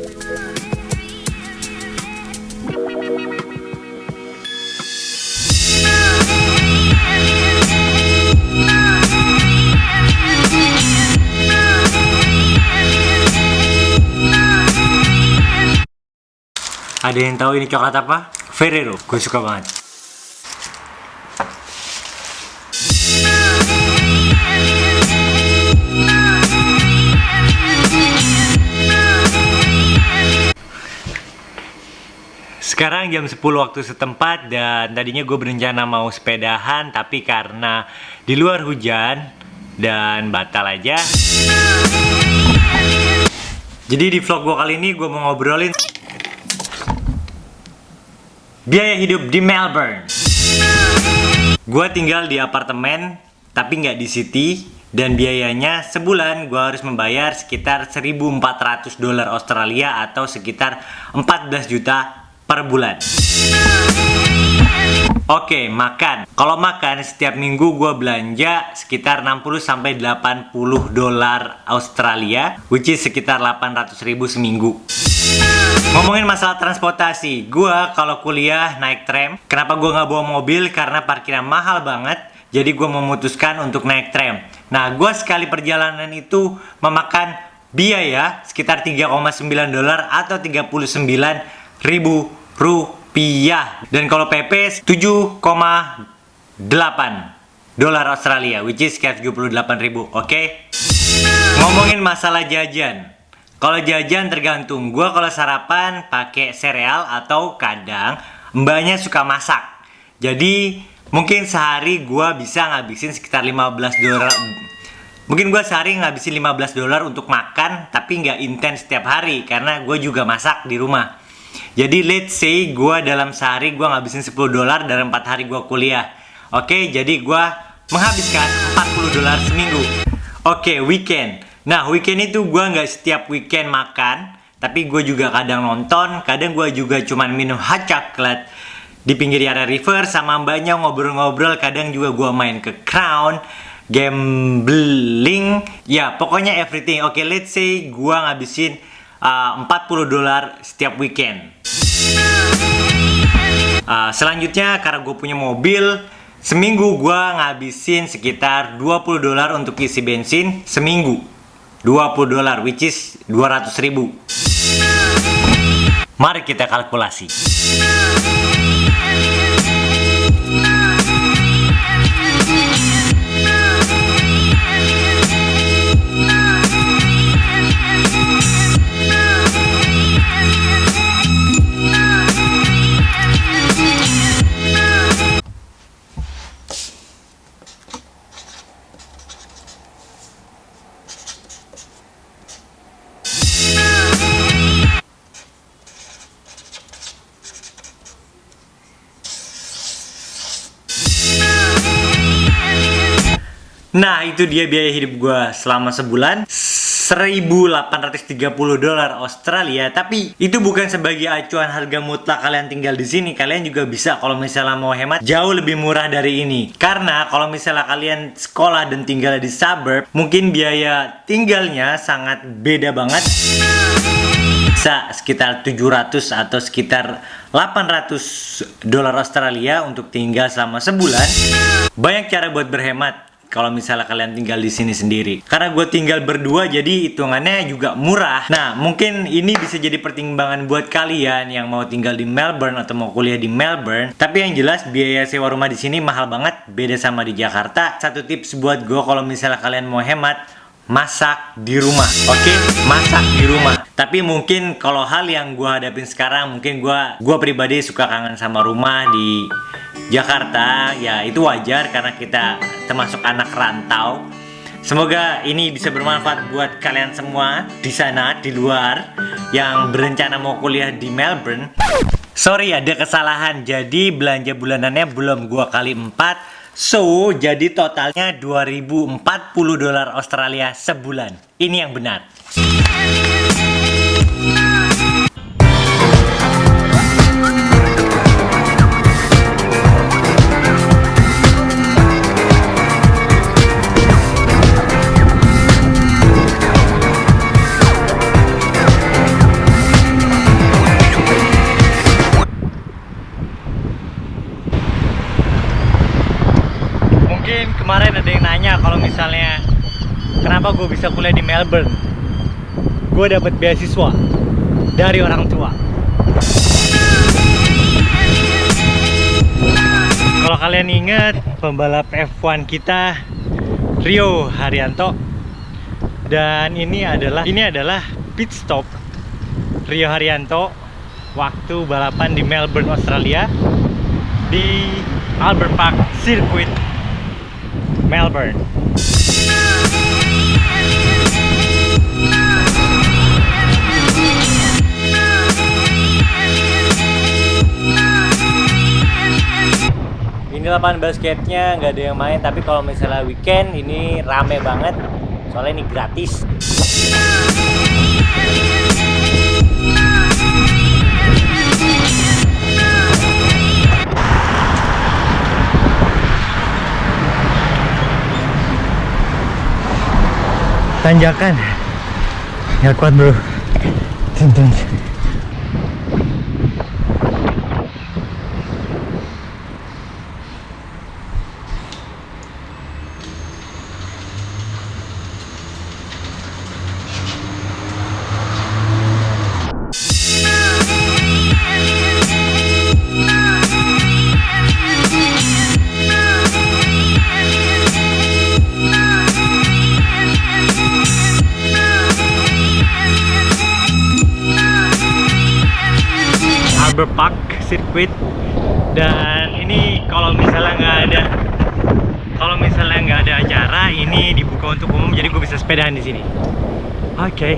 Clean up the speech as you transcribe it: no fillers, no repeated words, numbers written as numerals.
Ada yang tahu ini coklat apa? Ferrero, gue suka banget. Sekarang jam 10 waktu setempat dan tadinya gue berencana mau sepedahan, tapi karena di luar hujan dan batal aja. Jadi di vlog gue kali ini gue mau ngobrolin biaya hidup di Melbourne. Gue tinggal di apartemen tapi nggak di city, dan biayanya sebulan gue harus membayar sekitar $1.400 Australia atau sekitar 14 juta per bulan. Oke, makan. Kalau makan setiap minggu gue belanja sekitar 60 sampai 80 dolar Australia, which is sekitar 800 ribu seminggu. Ngomongin masalah transportasi, gue kalau kuliah naik tram. Kenapa gue nggak bawa mobil? Karena parkirnya mahal banget. Jadi gue memutuskan untuk naik tram. Nah, gue sekali perjalanan itu memakan biaya sekitar 3,9 dolar atau 39 ribu rupiah. Dan kalau PP 7,8 dolar Australia, which is sekitar 78 ribu. Oke? Ngomongin masalah jajan. Kalau jajan tergantung. Gue kalau sarapan pakai sereal atau kadang mbaknya suka masak. Jadi mungkin sehari gue bisa ngabisin sekitar 15 dolar. Mungkin gue sehari ngabisin 15 dolar untuk makan, tapi nggak intens setiap hari karena gue juga masak di rumah. Jadi let's say gue dalam sehari gue ngabisin 10 dolar dalam 4 hari gue kuliah. Oke, jadi gue menghabiskan 40 dolar seminggu. Oke, weekend. Nah, weekend itu gue nggak setiap weekend makan, tapi gue juga kadang nonton, kadang gue juga cuman minum hot chocolate di pinggir area river sama mbaknya ngobrol-ngobrol, kadang juga gue main ke Crown, gambling, ya pokoknya everything. Oke, let's say gue ngabisin 40 dolar setiap weekend. Selanjutnya karena gue punya mobil, seminggu gue ngabisin sekitar 20 dolar untuk isi bensin seminggu. 20 dolar, which is 200 ribu. Mari kita kalkulasi. Nah, itu dia biaya hidup gue selama sebulan, 1.830 dolar Australia. Tapi itu bukan sebagai acuan harga mutlak kalian tinggal di sini. Kalian juga bisa kalau misalnya mau hemat jauh lebih murah dari ini. Karena kalau misalnya kalian sekolah dan tinggal di suburb, mungkin biaya tinggalnya sangat beda banget. Bisa sekitar 700 atau sekitar 800 dolar Australia untuk tinggal selama sebulan. Banyak cara buat berhemat kalau misalnya kalian tinggal di sini sendiri. Karena gue tinggal berdua, jadi hitungannya juga murah. Nah, mungkin ini bisa jadi pertimbangan buat kalian yang mau tinggal di Melbourne atau mau kuliah di Melbourne. Tapi yang jelas biaya sewa rumah di sini mahal banget, beda sama di Jakarta. Satu tips buat gue kalau misalnya kalian mau hemat, masak di rumah. Oke? Masak di rumah. Tapi mungkin kalau hal yang gue hadapin sekarang, mungkin gue pribadi suka kangen sama rumah di Jakarta. Ya itu wajar karena kita termasuk anak rantau. Semoga ini bisa bermanfaat buat kalian semua di sana, di luar, yang berencana mau kuliah di Melbourne. Sorry ada kesalahan, jadi belanja bulanannya belum gua kali 4. So, jadi totalnya 2.040 dolar Australia sebulan. Ini yang benar. misalnya kenapa gue bisa kuliah di Melbourne, gue dapat beasiswa dari orang tua. Kalau kalian ingat pembalap F1 kita Rio Haryanto, dan ini adalah pit stop Rio Haryanto waktu balapan di Melbourne, Australia, di Albert Park Circuit Melbourne. Ini lapangan basketnya nggak ada yang main, tapi kalau misalnya weekend ini rame banget soalnya ini gratis. Tanjakan nggak kuat bro, tuntun. Albert Park Circuit, dan ini kalau misalnya nggak ada acara ini dibuka untuk umum, jadi gue bisa sepedahan di sini. Oke.